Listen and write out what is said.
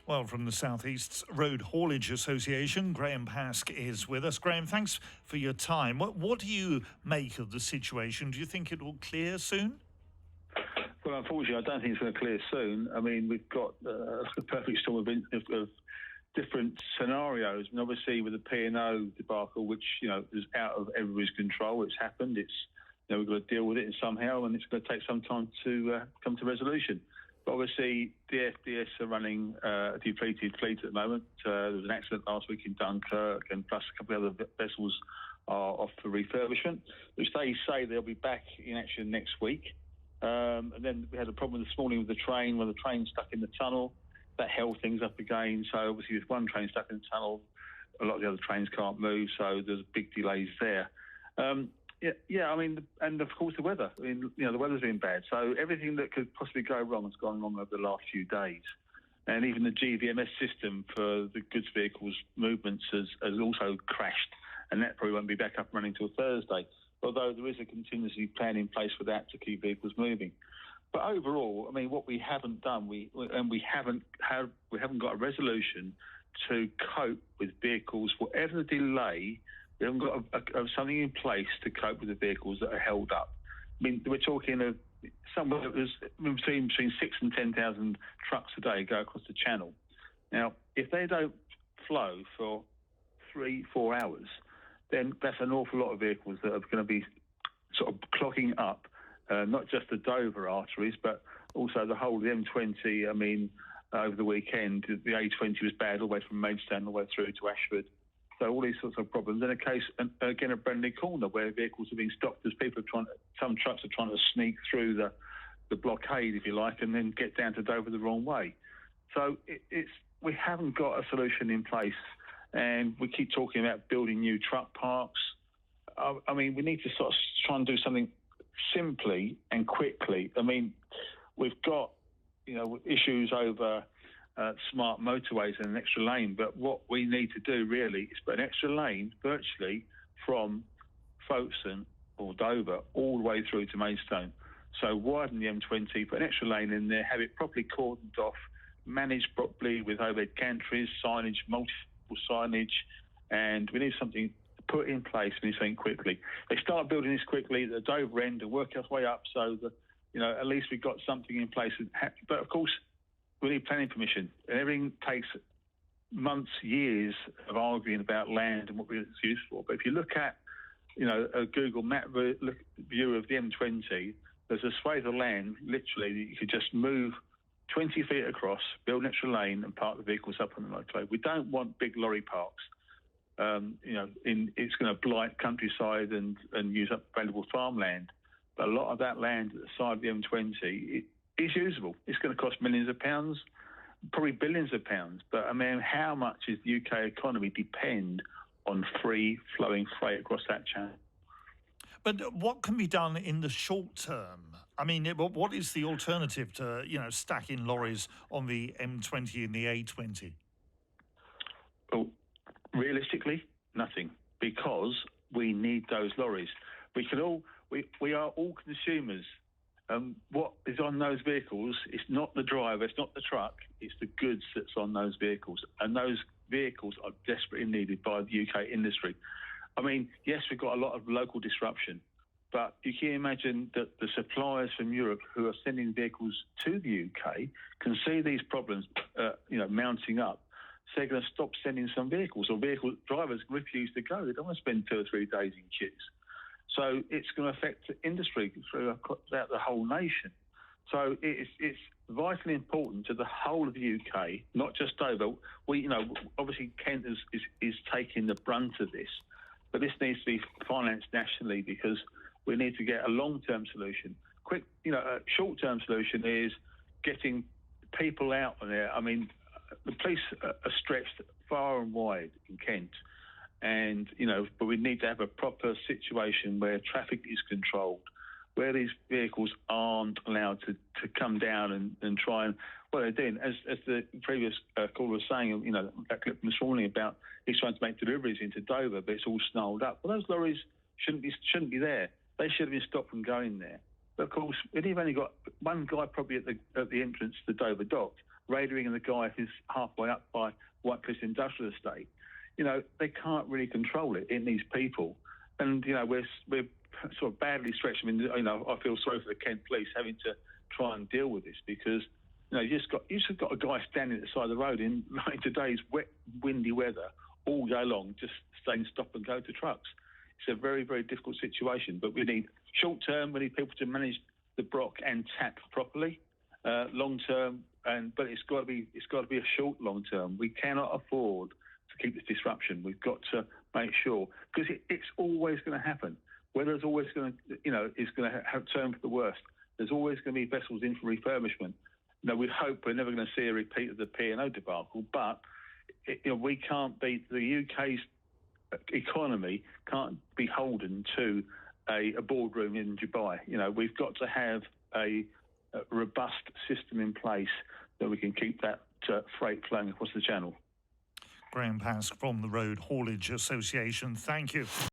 Well, from the South East's Road Haulage Association, Graham Pask is with us. Graham, thanks for your time. What do you make of the situation? Do you think it will clear soon? Well, unfortunately, I don't think it's going to clear soon. I mean, we've got a perfect storm of different scenarios. And obviously, with the P&O debacle, which, is out of everybody's control, it's happened. We've got to deal with it somehow, and it's going to take some time to come to resolution. But obviously, the FDS are running a depleted fleet at the moment. There was an accident last week in Dunkirk, and plus a couple of other vessels are off for refurbishment, which they say they'll be back in action next week. And then we had a problem this morning with the train, where the train's stuck in the tunnel. That held things up again. So obviously, with one train stuck in the tunnel, a lot of the other trains can't move, so there's big delays there. I mean, and of course the weather. I mean, the weather's been bad. So everything that could possibly go wrong has gone wrong over the last few days. And even the GVMS system for the goods vehicles movements has also crashed, and that probably won't be back up running until Thursday. Although there is a contingency plan in place for that to keep vehicles moving. But overall, I mean, what we haven't done, we haven't got a resolution to cope with vehicles, whatever the delay. We haven't got something in place to cope with the vehicles that are held up. I mean, we're talking of somewhere between 6,000 and 10,000 trucks a day go across the channel. Now, if they don't flow for 3-4 hours, then that's an awful lot of vehicles that are going to be sort of clogging up, not just the Dover arteries, but also the whole of the M20. I mean, over the weekend, the A20 was bad all the way from Maidstone all the way through to Ashford. So all these sorts of problems. In a case, again, of Brendley Corner, where vehicles are being stopped as some trucks are trying to sneak through the blockade, if you like, and then get down to Dover the wrong way. So we haven't got a solution in place, and we keep talking about building new truck parks. I mean, we need to sort of try and do something simply and quickly. I mean, we've got, issues over smart motorways and an extra lane, but what we need to do really is put an extra lane virtually from Folkestone or Dover all the way through to Maidstone. So widen the M20, put an extra lane in there, have it properly cordoned off, managed properly with overhead gantries, signage, multiple signage, and we need something put in place. We need something quickly. They start building this quickly at the Dover end and work our way up, so that at least we've got something in place. But of course, we need planning permission, and everything takes months, years of arguing about land and what it's used for. But if you look at, a Google map view of the M20, there's a swathe of land, literally, that you could just move 20 feet across, build an extra lane, and park the vehicles up on the motorway. We don't want big lorry parks. It's going to blight countryside and use up valuable farmland. But a lot of that land at the side of the M20, is usable. It's going to cost millions of pounds, probably billions of pounds. But I mean, how much does the UK economy depend on free-flowing freight across that channel? But what can be done in the short term? I mean, what is the alternative to, stacking lorries on the M20 and the A20? Well, realistically, nothing, because we need those lorries. We are all consumers. What is on those vehicles is not the driver, it's not the truck, it's the goods that's on those vehicles. And those vehicles are desperately needed by the UK industry. I mean, yes, we've got a lot of local disruption, but you can imagine that the suppliers from Europe who are sending vehicles to the UK can see these problems, mounting up. So they're going to stop sending some vehicles, or vehicle drivers refuse to go. They don't want to spend 2 or 3 days in queues. So it's going to affect the industry throughout the whole nation. So it's vitally important to the whole of the UK, not just Dover. Obviously Kent is taking the brunt of this, but this needs to be financed nationally, because we need to get a long-term solution. A short-term solution is getting people out there. I mean, the police are stretched far and wide in Kent. And, but we need to have a proper situation where traffic is controlled, where these vehicles aren't allowed to come down and try and, what they're doing, as the previous caller was saying, that clip this morning about he's trying to make deliveries into Dover, but it's all snarled up. Well, those lorries shouldn't be there. They should have been stopped from going there. But of course, we've only got one guy probably at the entrance to the Dover dock. radioing the guy who's halfway up by White Cliffs Industrial Estate. They can't really control it in these people. And, we're sort of badly stretched. I mean, I feel sorry for the Kent police having to try and deal with this because, you just got a guy standing at the side of the road in like today's wet, windy weather all day long, just saying stop and go to trucks. It's a very, very difficult situation, but we need short term, we need people to manage the Brock and tap properly. Long term, but it's got to be a short long term. We cannot afford to keep this disruption. We've got to make sure because it's always going to happen. Weather's always going to, is going to have turned for the worst. There's always going to be vessels in for refurbishment. We hope we're never going to see a repeat of the P&O debacle, but we can't be the UK's economy can't be beholden to a boardroom in Dubai. We've got to have a robust system in place that we can keep that freight flowing across the channel. Graham Pask from the Road Haulage Association, thank you.